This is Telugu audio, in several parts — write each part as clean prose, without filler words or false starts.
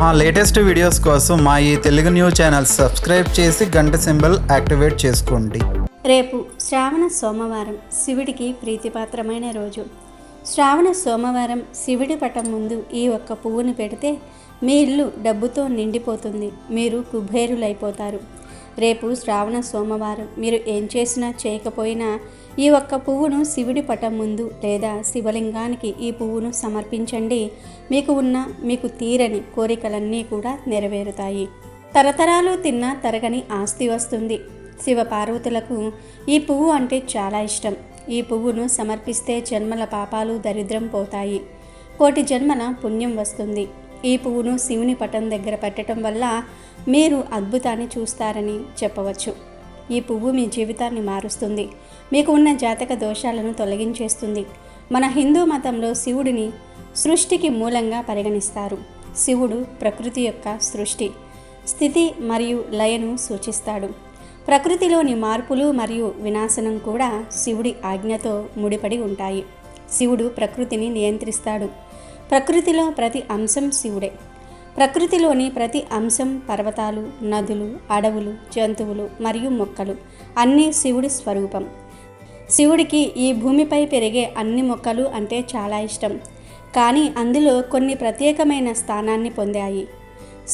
మా లేటెస్ట్ వీడియోస్ కోసం మా ఈ తెలుగు న్యూస్ ఛానల్ సబ్స్క్రైబ్ చేసి గంట సింబల్ యాక్టివేట్ చేసుకోండి. రేపు శ్రావణ సోమవారం, శివుడికి ప్రీతిపాత్రమైన రోజు. శ్రావణ సోమవారం శివుడి పటం ముందు ఈ ఒక్క పువ్వుని పెడితే మీ ఇల్లు డబ్బుతో నిండిపోతుంది, మీరు కుబేరులైపోతారు. రేపు శ్రావణ సోమవారం మీరు ఏం చేసినా చేయకపోయినా ఈ ఒక్క పువ్వును శివుడి పటం ముందు లేదా శివలింగానికి ఈ పువ్వును సమర్పించండి. మీకు తీరని కోరికలన్నీ కూడా నెరవేరుతాయి. తరతరాలు తిన్నా తరగని ఆస్తి వస్తుంది. శివపార్వతులకు ఈ పువ్వు అంటే చాలా ఇష్టం. ఈ పువ్వును సమర్పిస్తే జన్మల పాపాలు దరిద్రం పోతాయి, కోటి జన్మల పుణ్యం వస్తుంది. ఈ పువ్వును శివుని పటం దగ్గర పెట్టడం వల్ల మీరు అద్భుతాన్ని చూస్తారని చెప్పవచ్చు. ఈ పువ్వు మీ జీవితాన్ని మారుస్తుంది, మీకు ఉన్న జాతక దోషాలను తొలగించేస్తుంది. మన హిందూ మతంలో శివుడిని సృష్టికి మూలంగా పరిగణిస్తారు. శివుడు ప్రకృతి యొక్క సృష్టి, స్థితి మరియు లయను సూచిస్తాడు. ప్రకృతిలోని మార్పులు మరియు వినాశనం కూడా శివుడి ఆజ్ఞతో ముడిపడి ఉంటాయి. శివుడు ప్రకృతిని నియంత్రిస్తాడు. ప్రకృతిలో ప్రతి అంశం శివుడే. ప్రకృతిలోని ప్రతి అంశం, పర్వతాలు, నదులు, అడవులు, జంతువులు మరియు మొక్కలు అన్నీ శివుడి స్వరూపం. శివుడికి ఈ భూమిపై పెరిగే అన్ని మొక్కలు అంటే చాలా ఇష్టం, కానీ అందులో కొన్ని ప్రత్యేకమైన స్థానాన్ని పొందాయి.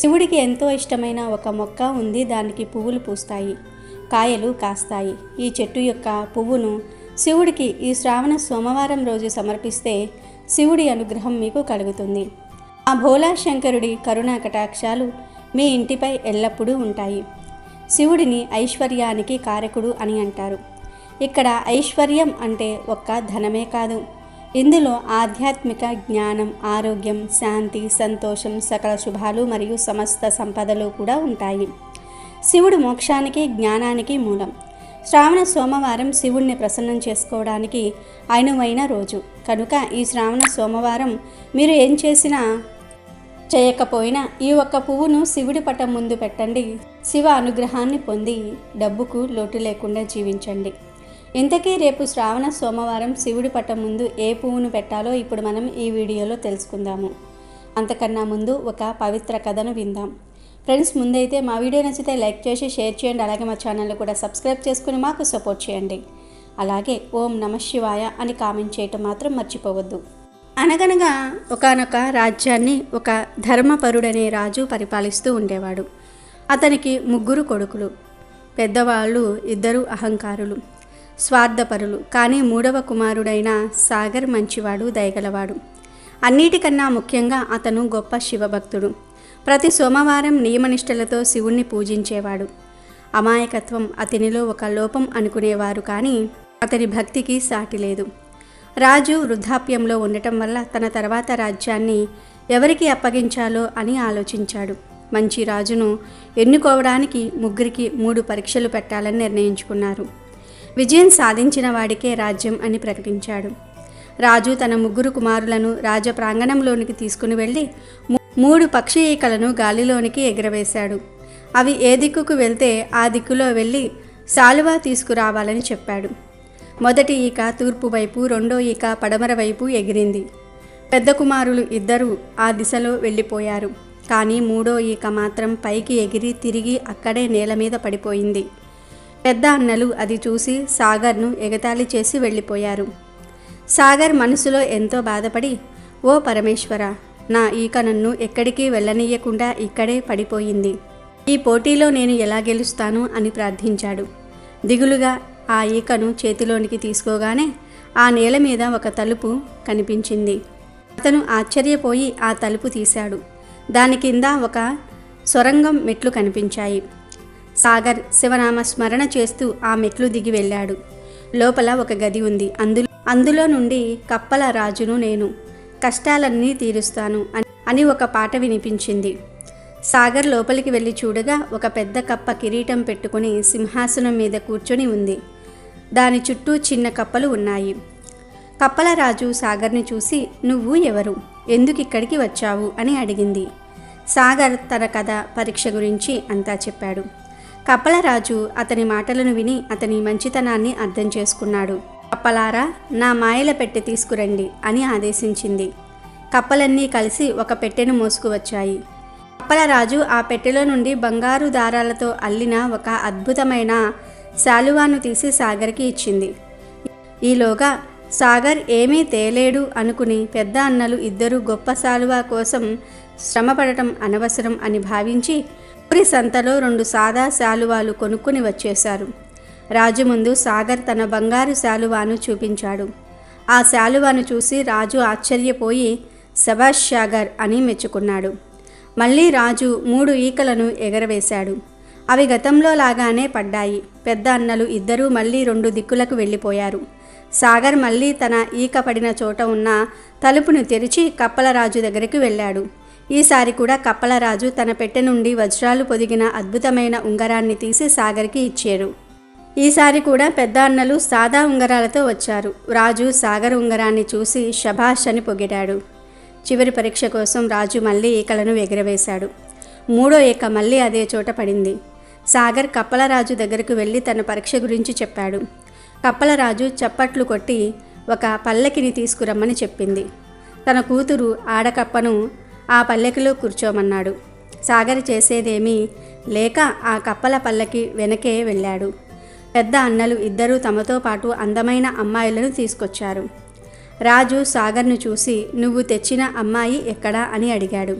శివుడికి ఎంతో ఇష్టమైన ఒక మొక్క ఉంది, దానికి పువ్వులు పూస్తాయి, కాయలు కాస్తాయి. ఈ చెట్టు యొక్క పువ్వును శివుడికి ఈ శ్రావణ సోమవారం రోజు సమర్పిస్తే శివుడి అనుగ్రహం మీకు కలుగుతుంది. ఆ భోలా శంకరుడి కరుణా కటాక్షాలు మీ ఇంటిపై ఎల్లప్పుడూ ఉంటాయి. శివుడిని ఐశ్వర్యానికి కారకుడు అని అంటారు. ఇక్కడ ఐశ్వర్యం అంటే ఒక్క ధనమే కాదు, ఇందులో ఆధ్యాత్మిక జ్ఞానం, ఆరోగ్యం, శాంతి, సంతోషం, సకల శుభాలు మరియు సమస్త సంపదలు కూడా ఉంటాయి. శివుడు మోక్షానికి, జ్ఞానానికి మూలం. శ్రావణ సోమవారం శివుడిని ప్రసన్నం చేసుకోవడానికి అనువైన రోజు కనుక ఈ శ్రావణ సోమవారం మీరు ఏం చేసినా చేయకపోయినా ఈ ఒక్క పువ్వును శివుడి పటం ముందు పెట్టండి. శివ అనుగ్రహాన్ని పొంది డబ్బుకు లోటు లేకుండా జీవించండి. ఇంతకీ రేపు శ్రావణ సోమవారం శివుడి పటం ముందు ఏ పువ్వును పెట్టాలో ఇప్పుడు మనం ఈ వీడియోలో తెలుసుకుందాము. అంతకన్నా ముందు ఒక పవిత్ర కథను విందాం. ఫ్రెండ్స్, ముందైతే మా వీడియో నచ్చితే లైక్ చేసి షేర్ చేయండి. అలాగే మా ఛానల్ని కూడా సబ్స్క్రైబ్ చేసుకుని మాకు సపోర్ట్ చేయండి. అలాగే ఓం నమ శివాయ అని కామెంట్ చేయటం మాత్రం మర్చిపోవద్దు. అనగనగా ఒకానొక రాజ్యాన్ని ఒక ధర్మపరుడనే రాజు పరిపాలిస్తూ ఉండేవాడు. అతనికి 3 కొడుకులు. పెద్దవాళ్ళు 2 అహంకారులు, స్వార్థపరులు. కానీ 3వ కుమారుడైన సాగర్ మంచివాడు, దయగలవాడు. అన్నిటికన్నా ముఖ్యంగా అతను గొప్ప శివభక్తుడు. ప్రతి సోమవారం నియమనిష్టలతో శివుణ్ణి పూజించేవాడు. అమాయకత్వం అతనిలో ఒక లోపం అనుకునేవారు, కానీ అతని భక్తికి సాటి లేదు. రాజు వృద్ధాప్యంలో ఉండటం వల్ల తన తర్వాత రాజ్యాన్ని ఎవరికి అప్పగించాలో అని ఆలోచించాడు. మంచి రాజును ఎన్నుకోవడానికి 3కి 3 పరీక్షలు పెట్టాలని నిర్ణయించుకున్నారు. విజయం సాధించిన వాడికే రాజ్యం అని ప్రకటించాడు. రాజు తన 3 కుమారులను రాజ ప్రాంగణంలోనికి తీసుకుని వెళ్ళి 3 పక్షి ఈకలను గాలిలోనికి ఎగరవేశాడు. అవి ఏ దిక్కుకు వెళ్తే ఆ దిక్కులో వెళ్ళి శాలువా తీసుకురావాలని చెప్పాడు. మొదటి ఈక తూర్పు వైపు, రెండో ఈక పడమర వైపు ఎగిరింది. పెద్ద కుమారులు 2 ఆ దిశలో వెళ్ళిపోయారు, కానీ 3వ ఈక మాత్రం పైకి ఎగిరి తిరిగి అక్కడే నేల మీద పడిపోయింది. పెద్ద అన్నలు అది చూసి సాగర్ను ఎగతాళి చేసి వెళ్ళిపోయారు. సాగర్ మనసులో ఎంతో బాధపడి, ఓ పరమేశ్వర, నా ఈక నన్ను ఎక్కడికి వెళ్ళనీయకుండా ఇక్కడే పడిపోయింది. ఈ పోటీలో నేను ఎలా గెలుస్తాను అని ప్రార్థించాడు. దిగులుగా ఆ ఈకను చేతిలోనికి తీసుకోగానే ఆ నేల మీద ఒక తలుపు కనిపించింది. అతను ఆశ్చర్యపోయి ఆ తలుపు తీశాడు. దాని కింద ఒక సొరంగం మెట్లు కనిపించాయి. సాగర్ శివనామ స్మరణ చేస్తూ ఆ మెట్లు దిగి వెళ్ళాడు. లోపల ఒక గది ఉంది. అందులో నుండి కప్పల రాజును నేను, కష్టాలన్నీ తీరుస్తాను అని ఒక పాట వినిపించింది. సాగర్ లోపలికి వెళ్ళి చూడగా ఒక పెద్ద కప్ప కిరీటం పెట్టుకుని సింహాసనం మీద కూర్చొని ఉంది. దాని చుట్టూ చిన్న కప్పలు ఉన్నాయి. కప్పల రాజు సాగర్ని చూసి, నువ్వు ఎవరు, ఎందుకు ఇక్కడికి వచ్చావు అని అడిగింది. సాగర్ తన కథ, పరీక్ష గురించి అంతా చెప్పాడు. కప్పల రాజు అతని మాటలను విని అతని మంచితనాన్ని అర్థం చేసుకున్నాడు. కప్పలారా, నా మాయల పెట్టె తీసుకురండి అని ఆదేశించింది. కప్పలన్నీ కలిసి ఒక పెట్టెను మోసుకువచ్చాయి. కప్పలరాజు ఆ పెట్టెలో నుండి బంగారు దారాలతో అల్లిన ఒక అద్భుతమైన శాలువాను తీసి సాగర్కి ఇచ్చింది. ఈలోగా సాగర్ ఏమీ తేలేడు అనుకుని పెద్ద అన్నలు ఇద్దరు గొప్ప శాలువా కోసం శ్రమపడటం అనవసరం అని భావించి ఊరి సంతలో 2 సాదా శాలువాలు కొనుక్కుని వచ్చేశారు. రాజు ముందు సాగర్ తన బంగారు శాలువాను చూపించాడు. ఆ శాలువాను చూసి రాజు ఆశ్చర్యపోయి శభాష్ సాగర్ అని మెచ్చుకున్నాడు. మళ్ళీ రాజు 3 ఈకలను ఎగరవేశాడు. అవి గతంలో లాగానే పడ్డాయి. పెద్ద అన్నలు ఇద్దరూ మళ్ళీ 2 దిక్కులకు వెళ్ళిపోయారు. సాగర్ మళ్ళీ తన ఈక పడిన చోట ఉన్న తలుపును తెరిచి కప్పలరాజు దగ్గరికి వెళ్ళాడు. ఈసారి కూడా కప్పలరాజు తన పెట్టె నుండి వజ్రాలు పొదిగిన అద్భుతమైన ఉంగరాన్ని తీసి సాగర్కి ఇచ్చారు. ఈసారి కూడా పెద్ద అన్నలు సాదా ఉంగరాలతో వచ్చారు. రాజు సాగర్ ఉంగరాన్ని చూసి శభాష్ అని పొగిడాడు. చివరి పరీక్ష కోసం రాజు మళ్ళీ ఈకలను ఎగరవేశాడు. 3వ ఈక మళ్ళీ అదే చోట పడింది. సాగర్ కప్పలరాజు దగ్గరకు వెళ్ళి తన పరీక్ష గురించి చెప్పాడు. కప్పలరాజు చప్పట్లు కొట్టి ఒక పల్లకిని తీసుకురమ్మని చెప్పింది. తన కూతురు ఆడకప్పను ఆ పల్లెకిలో కూర్చోమన్నాడు. సాగర్ చేసేదేమీ లేక ఆ కప్పల పల్లకి వెనకే వెళ్ళాడు. పెద్ద అన్నలు ఇద్దరూ తమతో పాటు అందమైన అమ్మాయిలను తీసుకొచ్చారు. రాజు సాగర్ను చూసి నువ్వు తెచ్చిన అమ్మాయి ఎక్కడా అని అడిగాడు.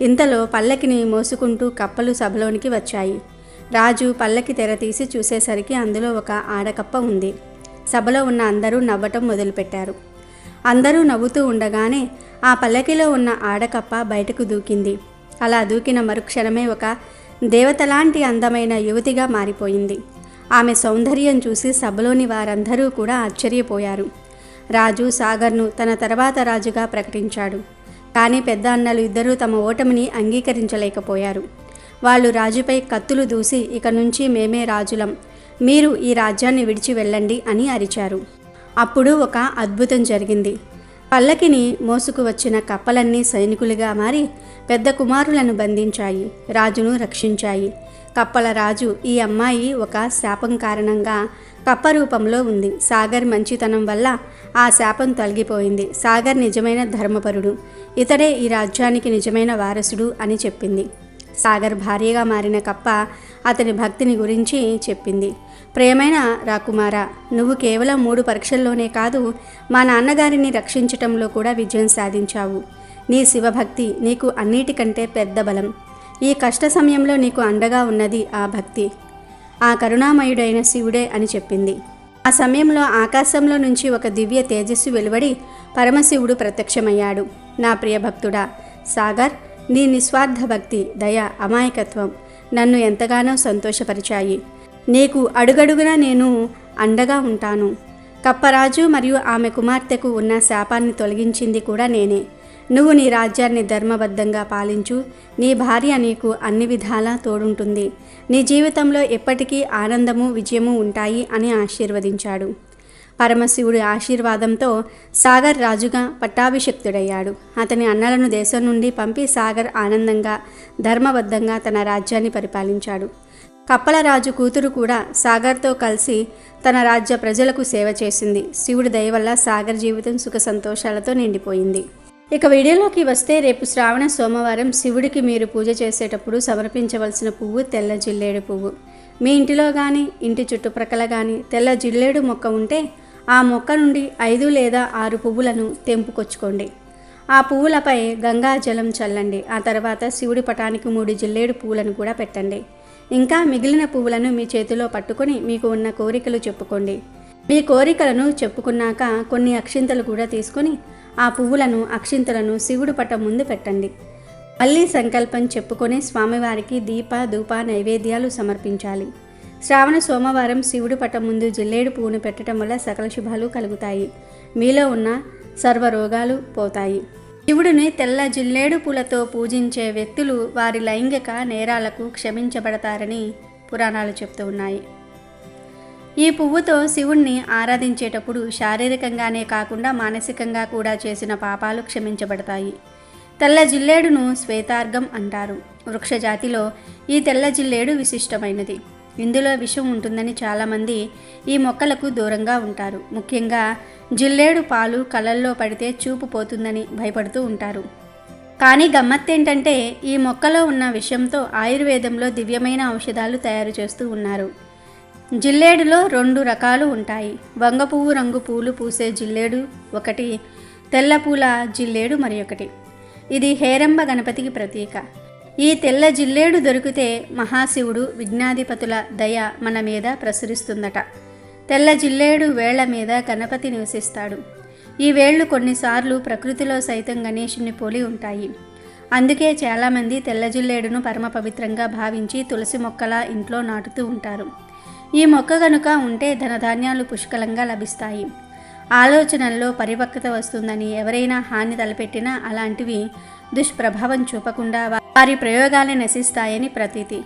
ఇంతలో పల్లకిని మోసుకుంటూ కప్పలు సభలోనికి వచ్చాయి. రాజు పల్లకి తెర తీసి చూసేసరికి అందులో ఒక ఆడకప్ప ఉంది. సభలో ఉన్న అందరూ నవ్వటం మొదలుపెట్టారు. అందరూ నవ్వుతూ ఉండగానే ఆ పల్లకిలో ఉన్న ఆడకప్ప బయటకు దూకింది. అలా దూకిన మరుక్షణమే ఒక దేవతలాంటి అందమైన యువతిగా మారిపోయింది. ఆమె సౌందర్యం చూసి సభలోని వారందరూ కూడా ఆశ్చర్యపోయారు. రాజు సాగర్ను తన తర్వాత రాజుగా ప్రకటించాడు. కానీ పెద్ద అన్నలు ఇద్దరూ తమ ఓటమిని అంగీకరించలేకపోయారు. వాళ్ళు రాజుపై కత్తులు దూసి ఇక నుంచి మేమే రాజులం, మీరు ఈ రాజ్యాన్ని విడిచి వెళ్ళండి అని అరిచారు. అప్పుడు ఒక అద్భుతం జరిగింది. పల్లకిని మోసుకు వచ్చిన కప్పలన్నీ సైనికులుగా మారి పెద్ద కుమారులను బంధించాయి, రాజును రక్షించాయి. కప్పల రాజు ఈ అమ్మాయి ఒక శాపం కారణంగా కప్ప రూపంలో ఉంది. సాగర్ మంచితనం వల్ల ఆ శాపం తొలగిపోయింది. సాగర్ నిజమైన ధర్మపరుడు, ఇతడే ఈ రాజ్యానికి నిజమైన వారసుడు అని చెప్పింది. సాగర్ భార్యగా మారిన కప్ప అతని భక్తిని గురించి చెప్పింది. ప్రియమైన రాకుమారా, నువ్వు కేవలం 3 పరీక్షల్లోనే కాదు, మా నాన్నగారిని రక్షించటంలో కూడా విజయం సాధించావు. నీ శివభక్తి నీకు అన్నిటికంటే పెద్ద బలం. ఈ కష్ట సమయంలో నీకు అండగా ఉన్నది ఆ భక్తి, ఆ కరుణామయుడైన శివుడే అని చెప్పింది. ఆ సమయంలో ఆకాశంలో నుంచి ఒక దివ్య తేజస్సు వెలువడి పరమశివుడు ప్రత్యక్షమయ్యాడు. నా ప్రియభక్తుడా సాగర్, నీ నిస్వార్థ భక్తి, దయ, అమాయకత్వం నన్ను ఎంతగానో సంతోషపరిచాయి. నీకు అడుగడుగునా నేను అండగా ఉంటాను. కప్పరాజు మరియు ఆమె కుమార్తెకు ఉన్న శాపాన్ని తొలగించింది కూడా నేనే. నువ్వు నీ రాజ్యాన్ని ధర్మబద్ధంగా పాలించు. నీ భార్య నీకు అన్ని విధాలా తోడుంటుంది. నీ జీవితంలో ఎప్పటికీ ఆనందము, విజయము ఉంటాయి అని ఆశీర్వదించాడు. పరమశివుడి ఆశీర్వాదంతో సాగర్ రాజుగా పట్టాభిషిక్తుడయ్యాడు. అతని అన్నలను దేశం నుండి పంపి సాగర్ ఆనందంగా, ధర్మబద్ధంగా తన రాజ్యాన్ని పరిపాలించాడు. కప్పలరాజు కూతురు కూడా సాగర్తో కలిసి తన రాజ్య ప్రజలకు సేవ చేసింది. శివుడి దయ వల్ల సాగర్ జీవితం సుఖ సంతోషాలతో నిండిపోయింది. ఇక వీడియోలోకి వస్తే, రేపు శ్రావణ సోమవారం శివుడికి మీరు పూజ చేసేటప్పుడు సమర్పించవలసిన పువ్వు తెల్ల జిల్లేడు పువ్వు. మీ ఇంటిలో కానీ ఇంటి చుట్టుప్రక్కల కానీ తెల్ల జిల్లేడు మొక్క ఉంటే ఆ మొక్క నుండి 5 లేదా 6 పువ్వులను తెంపుకొచ్చుకోండి. ఆ పువ్వులపై గంగా జలం చల్లండి. ఆ తర్వాత శివుడి పటానికి 3 జిల్లేడు పువ్వులను కూడా పెట్టండి. ఇంకా మిగిలిన పువ్వులను మీ చేతిలో పట్టుకొని మీకు ఉన్న కోరికలు చెప్పుకోండి. మీ కోరికలను చెప్పుకున్నాక కొన్ని అక్షింతలు కూడా తీసుకొని ఆ పువ్వులను, అక్షింతలను శివుడి పటం ముందు పెట్టండి. మళ్ళీ సంకల్పం చెప్పుకొని స్వామివారికి దీప, ధూప, నైవేద్యాలు సమర్పించాలి. శ్రావణ సోమవారం శివుడి పటం ముందు జిల్లేడు పువ్వును పెట్టడం వల్ల సకల శుభాలు కలుగుతాయి. మీలో ఉన్న సర్వరోగాలు పోతాయి. శివుడిని తెల్ల జిల్లేడు పూలతో పూజించే వ్యక్తులు వారి లైంగిక నేరాలకు క్షమించబడతారని పురాణాలు చెప్తూ ఉన్నాయి. ఈ పువ్వుతో శివుణ్ణి ఆరాధించేటప్పుడు శారీరకంగానే కాకుండా మానసికంగా కూడా చేసిన పాపాలు క్షమించబడతాయి. తెల్ల జిల్లేడును శ్వేతార్గం అంటారు. వృక్షజాతిలో ఈ తెల్ల జిల్లేడు విశిష్టమైనది. ఇందులో విషం ఉంటుందని చాలామంది ఈ మొక్కలకు దూరంగా ఉంటారు. ముఖ్యంగా జిల్లేడు పాలు కళ్ళల్లో పడితే చూపు పోతుందని భయపడుతూ ఉంటారు. కానీ గమ్మత్తేంటంటే ఈ మొక్కలో ఉన్న విషంతో ఆయుర్వేదంలో దివ్యమైన ఔషధాలు తయారు చేస్తూ ఉన్నారు. జిల్లేడులో 2 రకాలు ఉంటాయి. వంగపువ్వు రంగు పూలు పూసే జిల్లేడు ఒకటి, తెల్ల పూల జిల్లేడు మరి ఒకటి. ఇది హేరంబ గణపతికి ప్రతీక. ఈ తెల్ల జిల్లేడు దొరికితే మహాశివుడు విఘ్నాధిపతుల దయ మన మీద ప్రసరిస్తుందట. తెల్ల జిల్లేడు వేళ్ల మీద గణపతి నివసిస్తాడు. ఈ వేళ్ళు కొన్నిసార్లు ప్రకృతిలో సైతం గణేశుని పోలి ఉంటాయి. అందుకే చాలామంది తెల్ల జిల్లేడును పరమ పవిత్రంగా భావించి తులసి మొక్కలా ఇంట్లో నాటుతూ ఉంటారు. ఈ మొక్క కనుక ఉంటే ధనధాన్యాలు పుష్కలంగా లభిస్తాయి. ఆలోచనల్లో పరిపక్వత వస్తుందని ఎవరైనా హాని తలపెట్టినా అలాంటివి దుష్ప్రభావం చూపకుండా వారి ప్రయోగాలే నశిస్తాయని ప్రతీతి.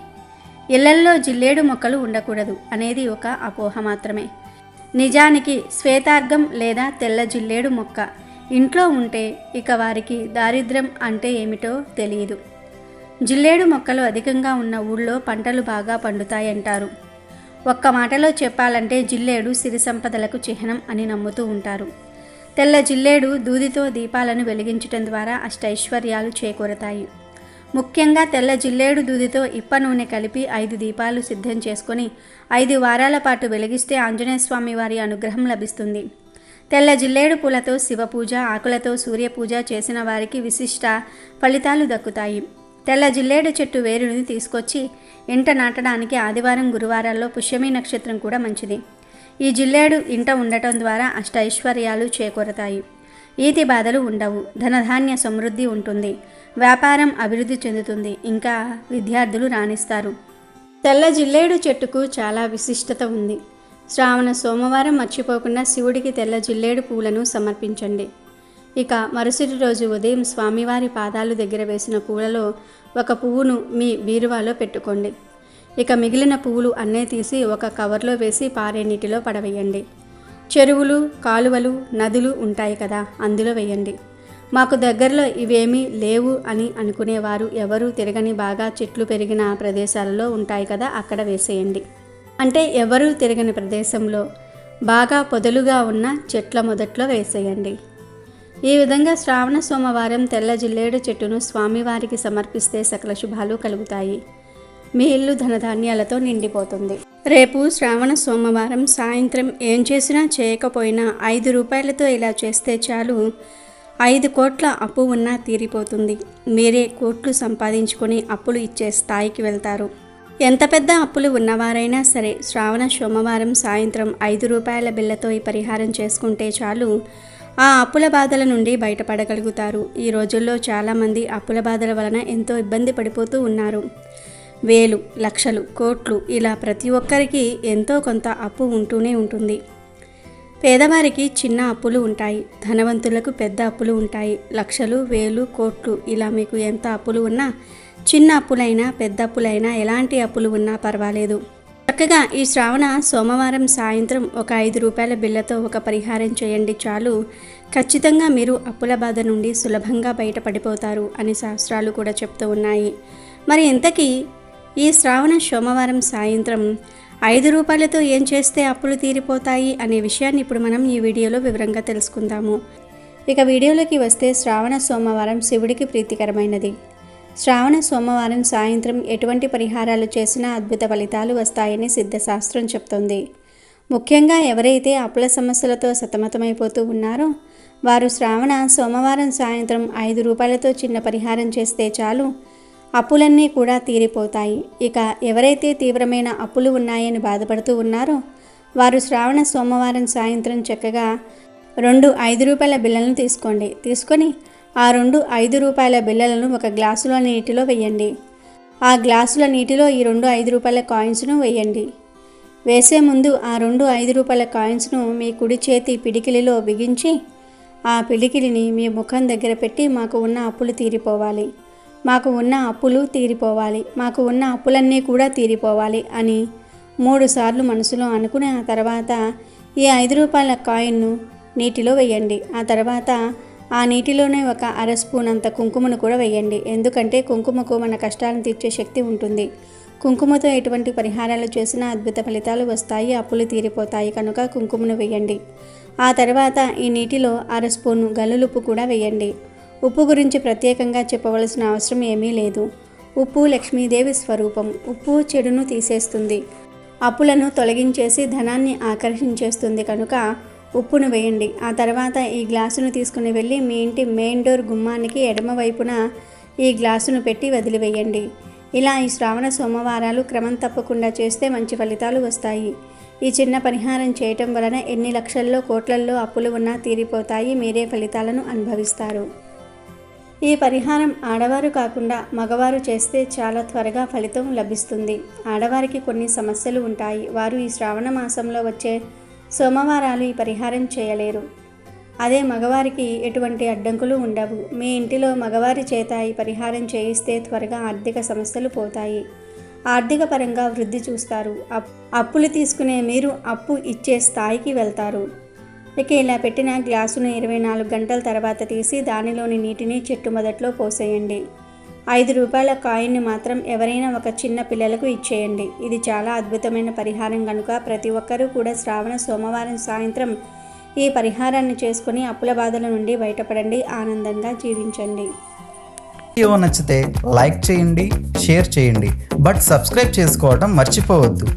ఇళ్లల్లో జిల్లేడు మొక్కలు ఉండకూడదు అనేది ఒక అపోహ మాత్రమే. నిజానికి శ్వేతార్గం లేదా తెల్ల జిల్లేడు మొక్క ఇంట్లో ఉంటే ఇక వారికి దారిద్ర్యం అంటే ఏమిటో తెలియదు. జిల్లేడు మొక్కలు అధికంగా ఉన్న ఊళ్ళో పంటలు బాగా పండుతాయంటారు. ఒక్క మాటలో చెప్పాలంటే జిల్లేడు సిరి సంపదలకు చిహ్నం అని నమ్ముతూ ఉంటారు. తెల్ల జిల్లేడు దూదితో దీపాలను వెలిగించడం ద్వారా అష్టైశ్వర్యాలు చేకూరతాయి. ముఖ్యంగా తెల్ల జిల్లేడు దూదితో ఇప్ప నూనె కలిపి 5 దీపాలు సిద్ధం చేసుకొని 5 వారాల పాటు వెలిగిస్తే ఆంజనేయస్వామి వారి అనుగ్రహం లభిస్తుంది. తెల్ల జిల్లేడు పూలతో శివపూజ, ఆకులతో సూర్యపూజ చేసిన వారికి విశిష్ట ఫలితాలు దక్కుతాయి. తెల్ల జిల్లేడు చెట్టు వేరుని తీసుకొచ్చి ఇంట నాటడానికి ఆదివారం, గురువారాల్లో పుష్యమి నక్షత్రం కూడా మంచిది. ఈ జిల్లేడు ఇంట ఉండటం ద్వారా అష్టైశ్వర్యాలు చేకూరతాయి. ఈతి బాధలు ఉండవు. ధనధాన్య సమృద్ధి ఉంటుంది. వ్యాపారం అభివృద్ధి చెందుతుంది. ఇంకా విద్యార్థులు రాణిస్తారు. తెల్ల జిల్లేడు చెట్టుకు చాలా విశిష్టత ఉంది. శ్రావణ సోమవారం మర్చిపోకుండా శివుడికి తెల్ల జిల్లేడు పూలను సమర్పించండి. ఇక మరుసటి రోజు ఉదయం స్వామివారి పాదాలు దగ్గర వేసిన పూలలో ఒక పువ్వును మీ బీరువాలో పెట్టుకోండి. ఇక మిగిలిన పువ్వులు అన్నీ తీసి ఒక కవర్లో వేసి పారే నీటిలో పడవేయండి. చెరువులు, కాలువలు, నదులు ఉంటాయి కదా, అందులో వేయండి. మాకు దగ్గరలో ఇవేమీ లేవు అని అనుకునేవారు ఎవరు తిరగని బాగా చెట్లు పెరిగిన ప్రదేశాలలో ఉంటాయి కదా, అక్కడ వేసేయండి. అంటే ఎవరు తిరగని ప్రదేశంలో బాగా పొదలుగా ఉన్న చెట్ల మొదట్లో వేసేయండి. ఈ విధంగా శ్రావణ సోమవారం తెల్ల జిల్లేడు చెట్టును స్వామివారికి సమర్పిస్తే సకల శుభాలు కలుగుతాయి. మీ ఇల్లు ధనధాన్యాలతో నిండిపోతుంది. రేపు శ్రావణ సోమవారం సాయంత్రం ఏం చేసినా చేయకపోయినా 5 రూపాయలతో ఇలా చేస్తే చాలు 5 కోట్ల అప్పు ఉన్నా తీరిపోతుంది. మీరే కోట్లు సంపాదించుకొని అప్పులు ఇచ్చే స్థాయికి వెళ్తారు. ఎంత పెద్ద అప్పులు ఉన్నవారైనా సరే శ్రావణ సోమవారం సాయంత్రం 5 రూపాయల బిళ్ళతో ఈ పరిహారం చేసుకుంటే చాలు ఆ అప్పుల బాధల నుండి బయటపడగలుగుతారు. ఈ రోజుల్లో చాలామంది అప్పుల బాధల వలన ఎంతో ఇబ్బంది పడిపోతూ ఉన్నారు. వేలు, లక్షలు, కోట్లు ఇలా ప్రతి ఒక్కరికి ఎంతో కొంత అప్పు ఉంటూనే ఉంటుంది. పేదవారికి చిన్న అప్పులు ఉంటాయి, ధనవంతులకు పెద్ద అప్పులు ఉంటాయి. లక్షలు, వేలు, కోట్లు ఇలా మీకు ఎంత అప్పులు ఉన్నా, చిన్న అప్పులైనా పెద్ద అప్పులైనా ఎలాంటి అప్పులు ఉన్నా పర్వాలేదు. చక్కగా ఈ శ్రావణ సోమవారం సాయంత్రం ఒక 5 రూపాయల బిళ్ళతో ఒక పరిహారం చేయండి చాలు. ఖచ్చితంగా మీరు అప్పుల బాధ నుండి సులభంగా బయటపడిపోతారు అని శాస్త్రాలు కూడా చెప్తూ ఉన్నాయి. మరి ఇంతకీ ఈ శ్రావణ సోమవారం సాయంత్రం 5 రూపాయలతో ఏం చేస్తే అప్పులు తీరిపోతాయి అనే విషయాన్ని ఇప్పుడు మనం ఈ వీడియోలో వివరంగా తెలుసుకుందాము. ఇక వీడియోలోకి వస్తే శ్రావణ సోమవారం శివుడికి ప్రీతికరమైనది. శ్రావణ సోమవారం సాయంత్రం ఎటువంటి పరిహారాలు చేసినా అద్భుత ఫలితాలు వస్తాయని సిద్ధశాస్త్రం చెప్తోంది. ముఖ్యంగా ఎవరైతే అప్పుల సమస్యలతో సతమతమైపోతూ ఉన్నారో వారు శ్రావణ సోమవారం సాయంత్రం 5 రూపాయలతో చిన్న పరిహారం చేస్తే చాలు అప్పులన్నీ కూడా తీరిపోతాయి. ఇక ఎవరైతే తీవ్రమైన అప్పులు ఉన్నాయని బాధపడుతూ ఉన్నారో వారు శ్రావణ సోమవారం సాయంత్రం చక్కగా 2 5 రూపాయల బిళ్ళలను తీసుకొని ఆ 2 5 రూపాయల బిళ్ళలను ఒక గ్లాసులో నీటిలో వేయండి. ఆ గ్లాసుల నీటిలో ఈ 2 5 రూపాయల కాయిన్స్ను వేయండి. వేసే ముందు ఆ 2 5 రూపాయల కాయిన్స్ను మీ కుడి చేతి పిడికిలిలో బిగించి ఆ పిడికిలిని మీ ముఖం దగ్గర పెట్టి మాకు ఉన్న అప్పులు తీరిపోవాలి, మాకు ఉన్న అప్పులు తీరిపోవాలి, మాకు ఉన్న అప్పులన్నీ కూడా తీరిపోవాలి అని 3 సార్లు మనసులో అనుకుని ఆ తర్వాత ఈ 5 రూపాయల కాయిన్ను నీటిలో వేయండి. ఆ తర్వాత ఆ నీటిలోనే ఒక 1/2 స్పూన్ అంత కుంకుమను కూడా వేయండి. ఎందుకంటే కుంకుమకు మన కష్టాలను తీర్చే శక్తి ఉంటుంది. కుంకుమతో ఎటువంటి పరిహారాలు చేసినా అద్భుత ఫలితాలు వస్తాయి, అప్పులు తీరిపోతాయి కనుక కుంకుమను వేయండి. ఆ తర్వాత ఈ నీటిలో 1/2 స్పూను గల్లులుప్పు కూడా వేయండి. ఉప్పు గురించి ప్రత్యేకంగా చెప్పవలసిన అవసరం ఏమీ లేదు. ఉప్పు లక్ష్మీదేవి స్వరూపం. ఉప్పు చెడును తీసేస్తుంది, అప్పులను తొలగించేసి ధనాన్ని ఆకర్షించేస్తుంది కనుక ఉప్పును వేయండి. ఆ తర్వాత ఈ గ్లాసును తీసుకుని వెళ్ళి మీ ఇంటి మెయిన్ డోర్ గుమ్మానికి ఎడమ వైపున ఈ గ్లాసును పెట్టి వదిలివేయండి. ఇలా ఈ శ్రావణ సోమవారాలు క్రమం తప్పకుండా చేస్తే మంచి ఫలితాలు వస్తాయి. ఈ చిన్న పరిహారం చేయటం వలన ఎన్ని లక్షల్లో కోట్లల్లో అప్పులు ఉన్నా తీరిపోతాయి. మీరే ఫలితాలను అనుభవిస్తారు. ఈ పరిహారం ఆడవారు కాకుండా మగవారు చేస్తే చాలా త్వరగా ఫలితం లభిస్తుంది. ఆడవారికి కొన్ని సమస్యలు ఉంటాయి. వారు ఈ శ్రావణ మాసంలో వచ్చే సోమవారాలు ఈ పరిహారం చేయలేరు. అదే మగవారికి ఎటువంటి అడ్డంకులు ఉండవు. మీ ఇంటిలో మగవారి చేత ఈ పరిహారం చేయిస్తే త్వరగా ఆర్థిక సమస్యలు పోతాయి. ఆర్థిక పరంగా వృద్ధి చూస్తారు. అప్పులు తీసుకునే మీరు అప్పు ఇచ్చే స్థాయికి వెళ్తారు. ఇక ఇలా పెట్టిన గ్లాసును 24 గంటల తర్వాత తీసి దానిలోని నీటిని చెట్టు మొదట్లో పోసేయండి. 5 రూపాయల కాయిన్ని మాత్రం ఎవరైనా ఒక చిన్న పిల్లలకు ఇచ్చేయండి. ఇది చాలా అద్భుతమైన పరిహారం కనుక ప్రతి ఒక్కరూ కూడా శ్రావణ సోమవారం సాయంత్రం ఈ పరిహారాన్ని చేసుకుని అప్పుల బాధల నుండి బయటపడండి, ఆనందంగా జీవించండి. వీడియో నచ్చితే లైక్ చేయండి, షేర్ చేయండి, బట్ సబ్స్క్రైబ్ చేసుకోవడం మర్చిపోవద్దు.